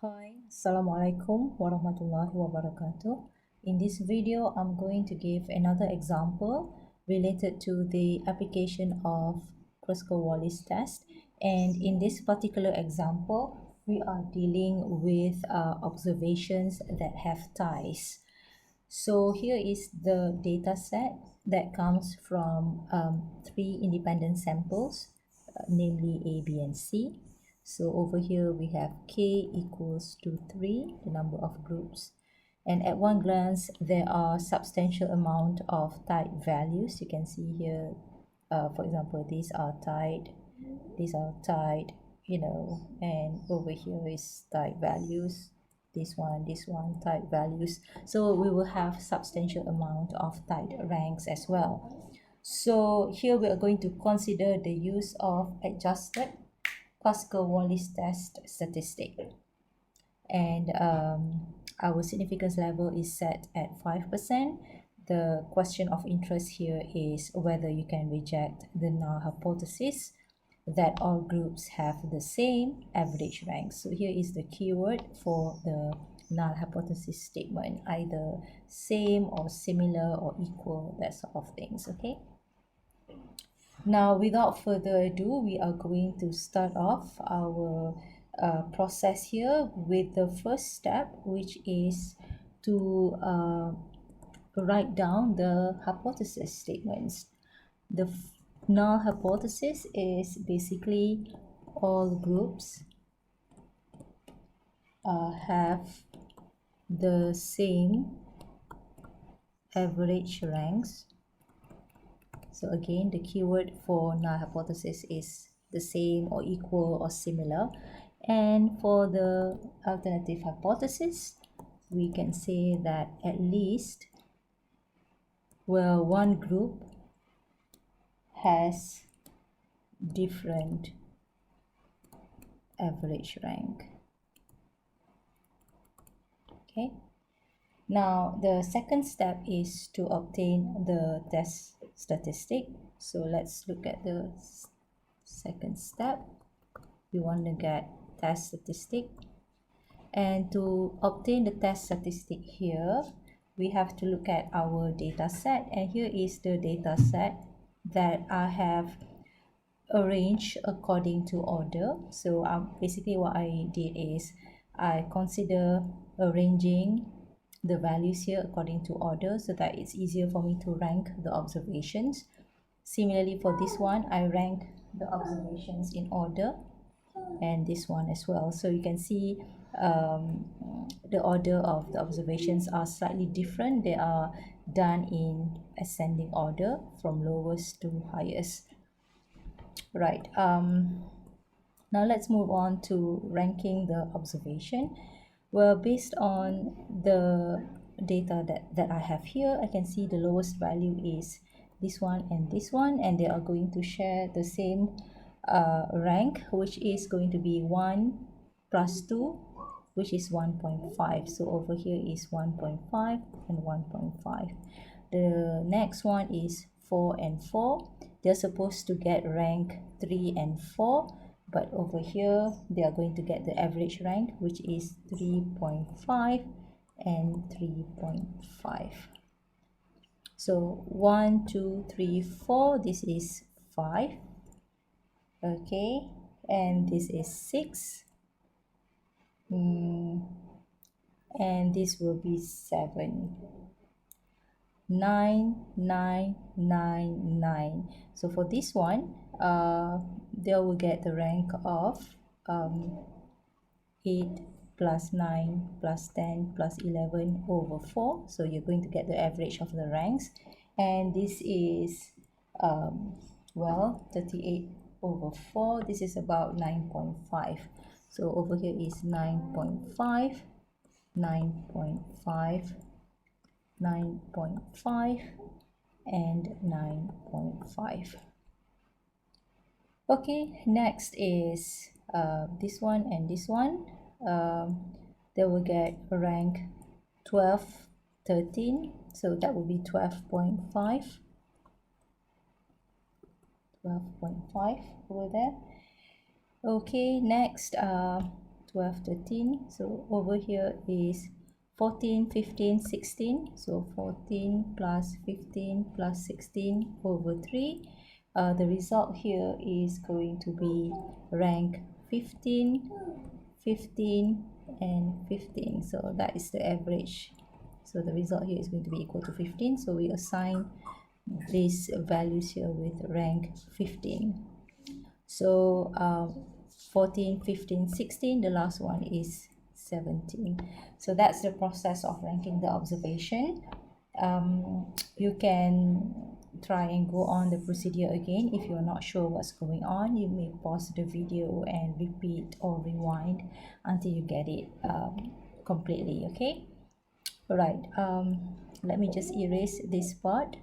Hi, Assalamualaikum warahmatullahi wabarakatuh. In this video, I'm going to give another example related to the application of Kruskal-Wallis test. And in this particular example, we are dealing with observations that have ties. So here is the data set that comes from three independent samples, namely A, B, and C. So over here we have K equals to 3, the number of groups. And at one glance, there are substantial amount of tied values. You can see here, for example, these are tied, and over here is tied values. This one, tied values. So we will have substantial amount of tied ranks as well. So here we are going to consider the use of adjusted Kruskal-Wallis test statistic, and our significance level is set at 5%. The question of interest here is whether you can reject the null hypothesis that all groups have the same average rank. So here is the keyword for the null hypothesis statement, either same or similar or equal, that sort of things. Okay. Now, without further ado, we are going to start off our process here with the first step, which is to write down the hypothesis statements. The null hypothesis is basically all groups have the same average ranks. So again, the keyword for null hypothesis is the same or equal or similar. And for the alternative hypothesis, we can say that at least, well, one group has different average rank. Okay. Now, the second step is to obtain the test statistic. So let's look at the second step. We want to get test statistic. And to obtain the test statistic here, we have to look at our data set. And here is the data set that I have arranged according to order. So basically what I did is I consider arranging the values here according to order so that it's easier for me to rank the observations. Similarly, for this one, I rank the observations in order, and this one as well. So you can see the order of the observations are slightly different. They are done in ascending order from lowest to highest. Right. Now let's move on to ranking the observation. Well, based on the data that I have here, I can see the lowest value is this one, and they are going to share the same rank, which is going to be 1 plus 2, which is 1.5. So over here is 1.5 and 1.5. The next one is 4 and 4. They're supposed to get rank 3 and 4, but over here they are going to get the average rank, which is 3.5 and 3.5. So 1, 2, 3, 4, this is 5. Okay, and this is 6. And this will be 7. 9, 9, 9, 9. So for this one, they will get the rank of 8 plus 9 plus 10 plus 11 over 4. So you're going to get the average of the ranks. And this is, 38 over 4. This is about 9.5. So over here is 9.5, 9.5, 9.5, and 9.5. Okay, next is this one and this one. They will get rank 12, 13. So that will be 12.5. 12.5 over there. Okay, next 12, 13. So over here is 14, 15, 16. So 14 plus 15 plus 16 over 3. The result here is going to be rank 15, 15, and 15. So that is the average. So the result here is going to be equal to 15. So we assign these values here with rank 15. So 14, 15, 16, the last one is 17. So that's the process of ranking the observation. You can try and go on the procedure again. If you're not sure what's going on, you may pause the video and repeat or rewind until you get it completely. Okay, all right, let me just erase this part.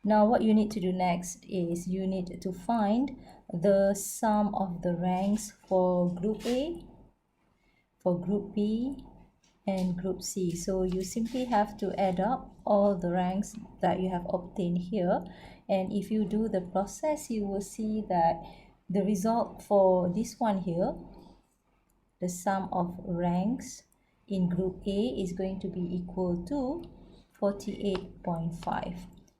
Now what you need to do next is you need to find the sum of the ranks for group A, for group B, and group C. So you simply have to add up all the ranks that you have obtained here, and if you do the process, you will see that the result for this one here, the sum of ranks in group A, is going to be equal to 48.5.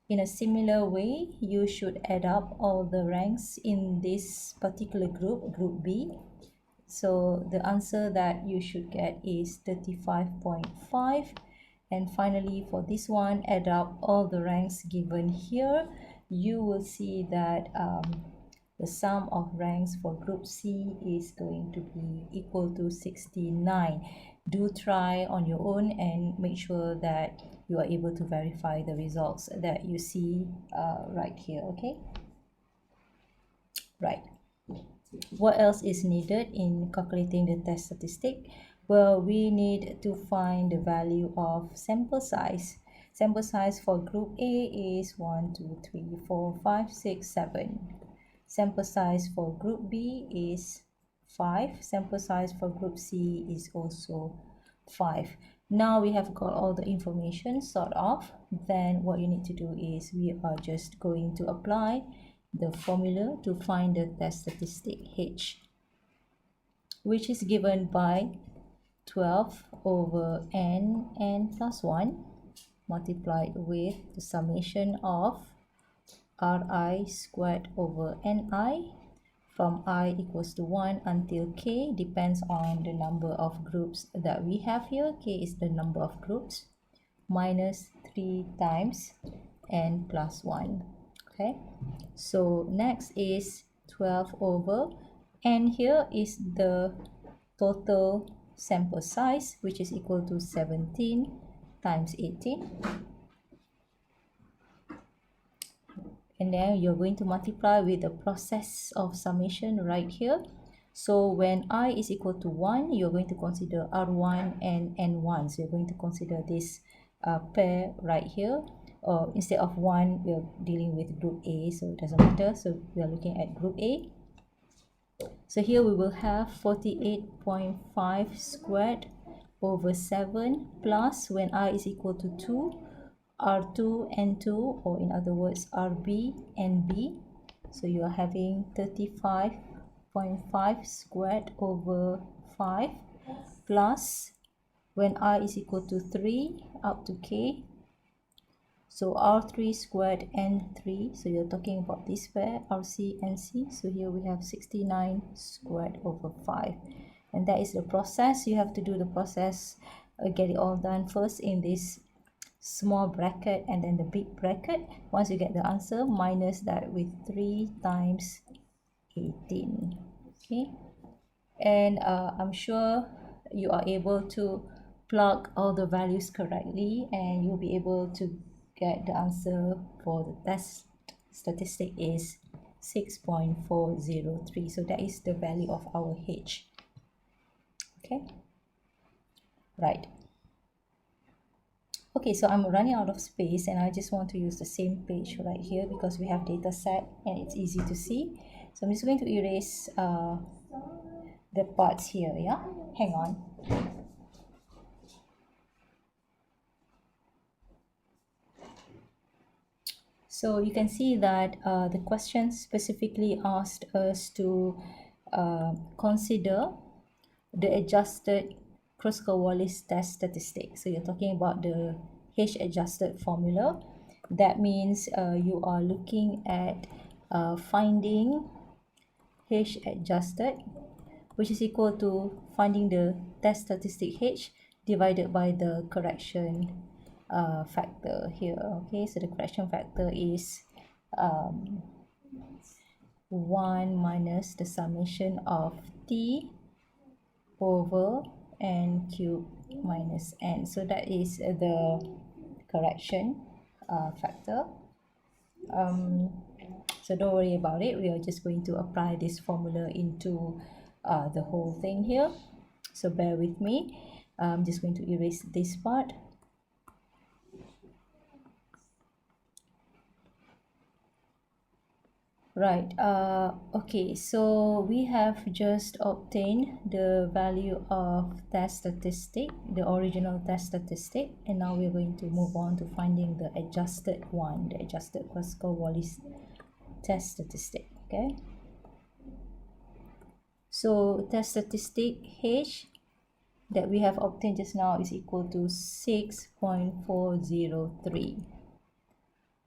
In a similar way, you should add up all the ranks in this particular group, group B. So the answer that you should get is 35.5. And finally, for this one, add up all the ranks given here. You will see that the sum of ranks for group C is going to be equal to 69. Do try on your own and make sure that you are able to verify the results that you see right here. Okay, right. What else is needed in calculating the test statistic? Well, we need to find the value of sample size. Sample size for group A is 1, 2, 3, 4, 5, 6, 7. Sample size for group B is 5. Sample size for group C is also 5. Now we have got all the information sort of. Then what you need to do is we are just going to apply the formula to find the test statistic H, which is given by 12 over n plus 1 multiplied with the summation of Ri squared over Ni from I equals to 1 until K, depends on the number of groups that we have here. K is the number of groups, minus 3 times n plus 1. Okay, so next is 12 over n. Here is the total sample size, which is equal to 17 times 18. And then you're going to multiply with the process of summation right here. So when I is equal to 1, you're going to consider R1 and N1. So you're going to consider this pair right here. Or instead of 1, we're dealing with group A, so it doesn't matter. So we are looking at group A. So here we will have 48.5 squared over 7 plus, when I is equal to 2, R2 and 2, or in other words RB and B. So you are having 35.5 squared over 5 plus, when I is equal to 3 up to K, so R3 squared and 3. So you're talking about this pair, RC and C. So here we have 69 squared over 5. And that is the process. You have to do the process, get it all done first in this small bracket and then the big bracket. Once you get the answer, minus that with 3 times 18. Okay, and I'm sure you are able to plug all the values correctly, and you'll be able to get the answer for the test statistic is 6.403. So that is the value of our H. Okay, right. Okay, so I'm running out of space and I just want to use the same page right here because we have data set and it's easy to see. So I'm just going to erase the parts here. Yeah, hang on. So you can see that the question specifically asked us to consider the adjusted Kruskal-Wallis test statistic. So you're talking about the H-adjusted formula. That means you are looking at finding H-adjusted, which is equal to finding the test statistic H divided by the correction factor here. Okay, so the correction factor is 1 minus the summation of T over n cube minus n. So that is the correction factor. So don't worry about it. We are just going to apply this formula into the whole thing here. So bear with me. I'm just going to erase this part. Right, okay, so we have just obtained the value of test statistic, the original test statistic, and now we're going to move on to finding the adjusted one, the adjusted Kruskal-Wallis test statistic. Okay, so test statistic H that we have obtained just now is equal to 6.403.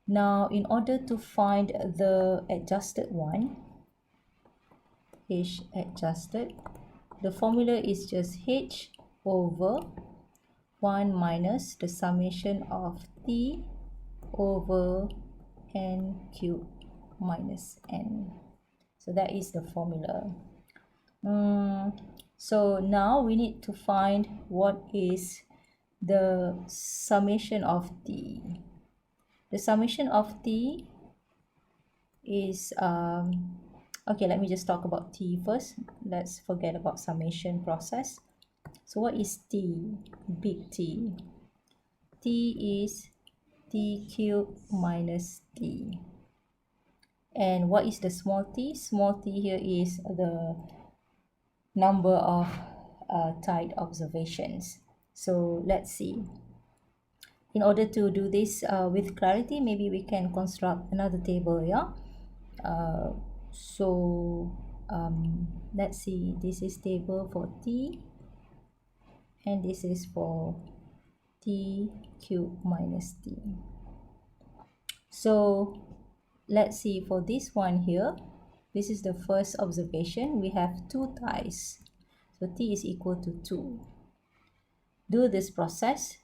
Now, in order to find the adjusted one, H adjusted, the formula is just H over 1 minus the summation of T over n cube minus n. So that is the formula. So now we need to find what is the summation of T. The summation of T is, okay, let me just talk about T first. Let's forget about summation process. So what is T? Big T. T is T cubed minus T. And what is the small t? Small t here is the number of tide observations. So let's see. In order to do this with clarity, maybe we can construct another table, yeah? Let's see, this is table for T, and this is for T cubed minus T. So let's see, for this one here, this is the first observation. We have 2 tides, so T is equal to 2. Do this process,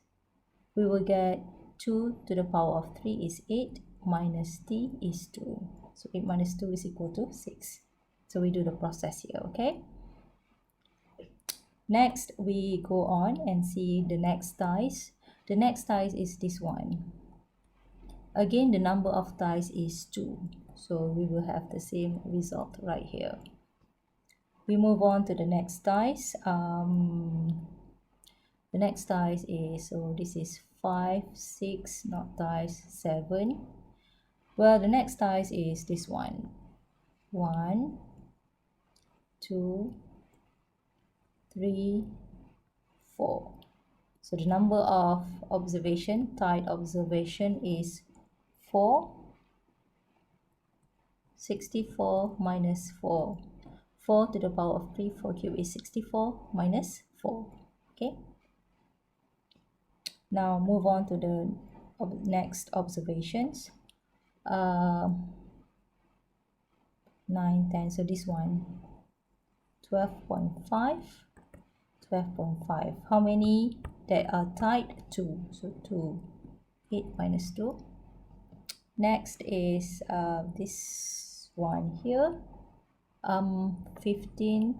we will get 2 to the power of 3 is 8 minus T is 2. So 8 minus 2 is equal to 6. So we do the process here, okay? Next, we go on and see the next tides. The next tides is this one. Again, the number of tides is 2. So we will have the same result right here. We move on to the next tides. The next tides is, so this is 5, 6, not tides, 7. Well, the next tides is this one. 1, 2, 3, 4. So the number of observation, tide observation is 4. 64 minus 4. 4 to the power of 3, 4 cubed is 64 minus 4. Okay. Now move on to the next observations. 9, 10. So this one, 12.5, 12.5. How many that are tied? 2. So 2. 8 minus 2. Next is this one here. 15,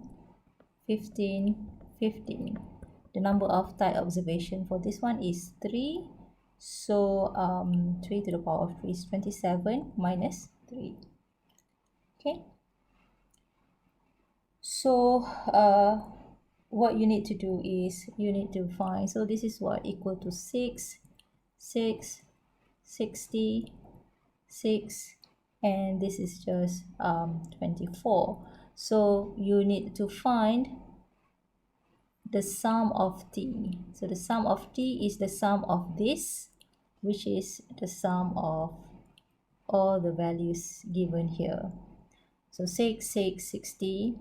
15, 15. The number of tide observation for this one is 3. So 3 to the power of 3 is 27 minus 3. Okay. So what you need to do is you need to find, so this is what, equal to 6, 6, 60, 6, and this is just 24. So you need to find the sum of T. So the sum of T is the sum of this, which is the sum of all the values given here. So 6, 6, 60,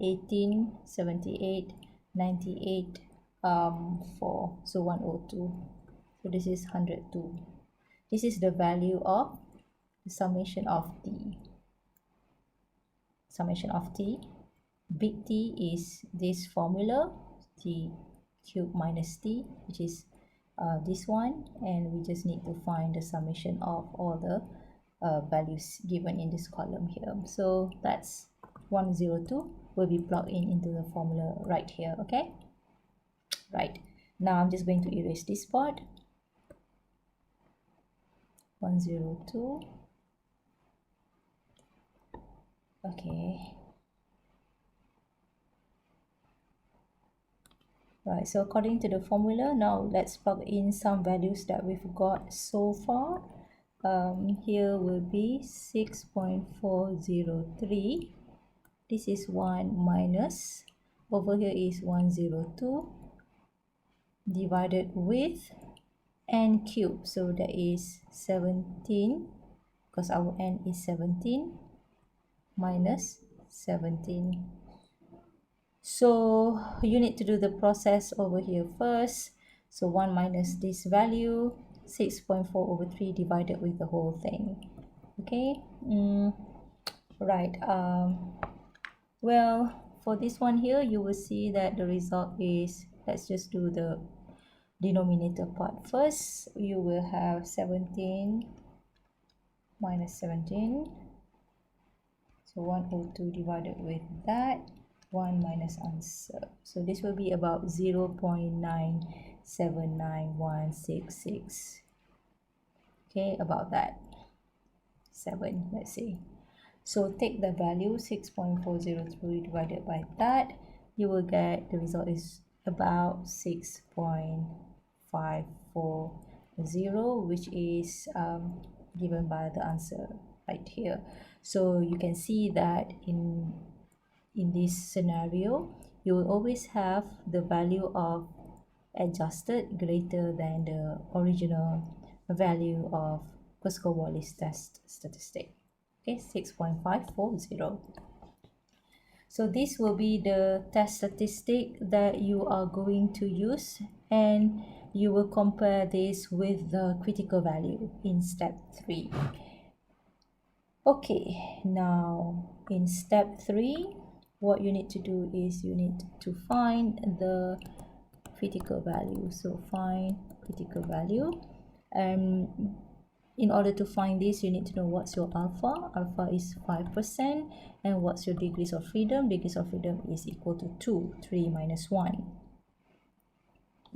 18, 78, 98, 4, so 102. So this is 102. This is the value of the summation of t. Summation of t. Big T is this formula, t cube minus t, which is this one, and we just need to find the summation of all the values given in this column here. So that's 102 will be plugged in into the formula right here. Okay, right, now I'm just going to erase this part. 102. Okay, right, so according to the formula, now let's plug in some values that we've got so far. Here will be 6.403. This is 1 minus, over here is 102 divided with n cube, so that is 17, because our n is 17, minus 17. So you need to do the process over here first. So 1 minus this value, 6.4 over 3 divided with the whole thing. Okay, right. Well, for this one here, you will see that the result is, let's just do the denominator part first. You will have 17 minus 17. So 102 divided with that, 1 minus answer. So this will be about 0.979166. Okay, about that. 7, let's say. So take the value 6.403 divided by that, you will get the result is about 6.540, which is given by the answer right here. So you can see that in this scenario, you will always have the value of adjusted greater than the original value of Kruskal-Wallis test statistic. Okay, 6.540. So this will be the test statistic that you are going to use, and you will compare this with the critical value in step 3. Okay, now in step 3, what you need to do is you need to find the critical value. So find critical value, and in order to find this, you need to know what's your alpha. Alpha is 5%, and what's your degrees of freedom? Degrees of freedom is equal to 2, 3 minus 1.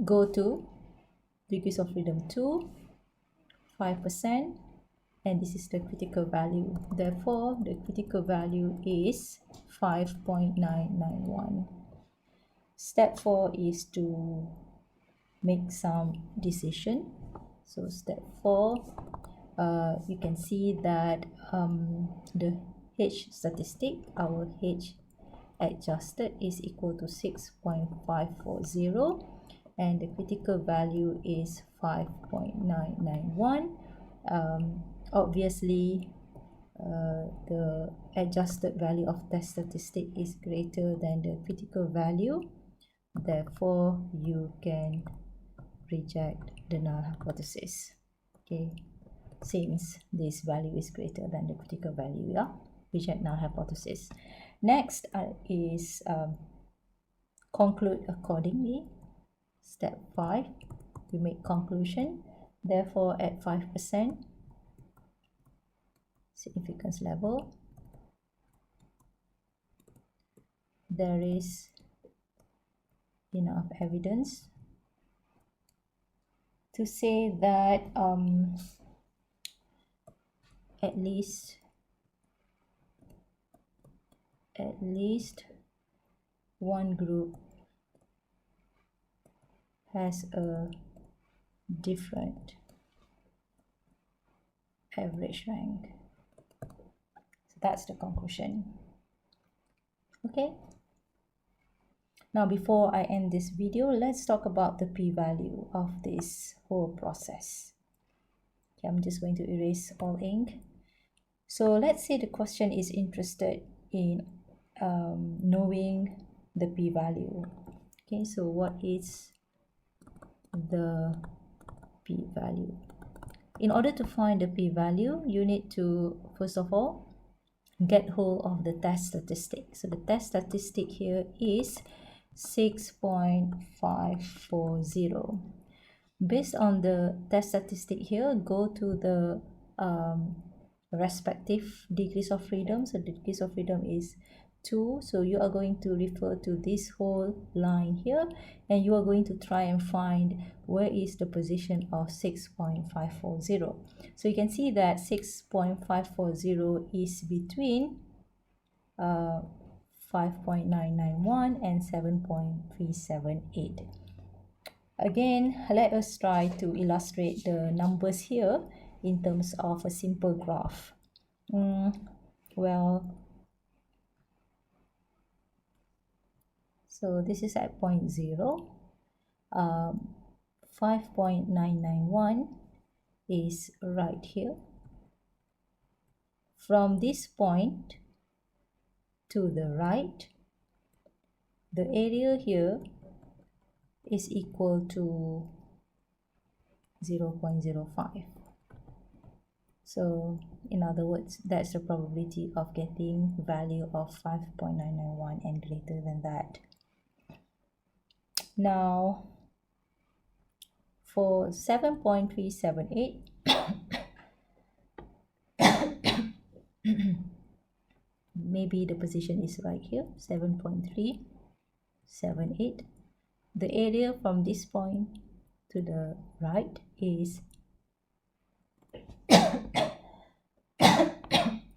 Go to degrees of freedom 2, 5%, and this is the critical value. Therefore, the critical value is 5.991. Step 4 is to make some decision. So step 4, you can see that the H statistic, our H adjusted, is equal to 6.540, and the critical value is 5.991. Obviously, the adjusted value of test statistic is greater than the critical value. Therefore, you can reject the null hypothesis. Okay, since this value is greater than the critical value, yeah, reject null hypothesis. Next is conclude accordingly. Step 5, we make conclusion. Therefore, at 5% significance level, there is enough evidence to say that at least one group has a different average rank. So that's the conclusion. Okay, now before I end this video, let's talk about the p-value of this whole process. Okay, I'm just going to erase all ink. So let's say the question is interested in knowing the p-value. Okay, so what is the p-value? In order to find the p-value, you need to first of all get hold of the test statistic. So the test statistic here is 6.540. Based on the test statistic here, go to the respective degrees of freedom. So the degrees of freedom is 2, so you are going to refer to this whole line here, and you are going to try and find where is the position of 6.540. So you can see that 6.540 is between 5.991 and 7.378. Again, let us try to illustrate the numbers here in terms of a simple graph. So this is at point 0. 5.991 is right here. From this point to the right, the area here is equal to 0.05. So in other words, that's the probability of getting value of 5.991 and greater than that. Now for 7.378, maybe the position is right here, 7.378. The area from this point to the right is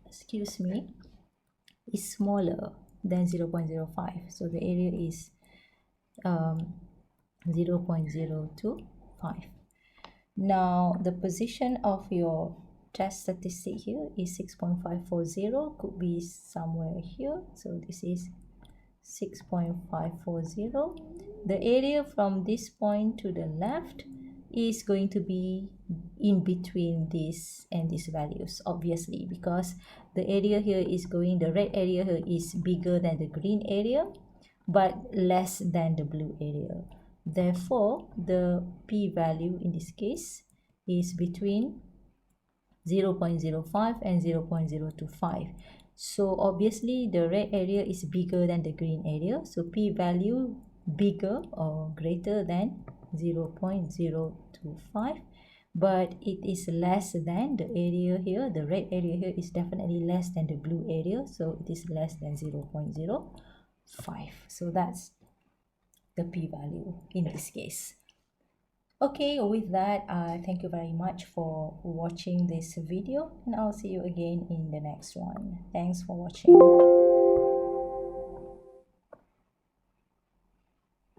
excuse me, is smaller than 0.05. So the area is 0.025. Now the position of your test statistic here is 6.540, could be somewhere here. So this is 6.540. The area from this point to the left is going to be in between this and these values, obviously, because the area here is going, the red area here is bigger than the green area but less than the blue area. Therefore, the p-value in this case is between 0.05 and 0.025. So obviously the red area is bigger than the green area, so p-value bigger or greater than 0.025, but it is less than the area here. The red area here is definitely less than the blue area, so it is less than 0.05. So that's the p-value in this case. Okay, with that, thank you very much for watching this video, and I'll see you again in the next one. Thanks for watching.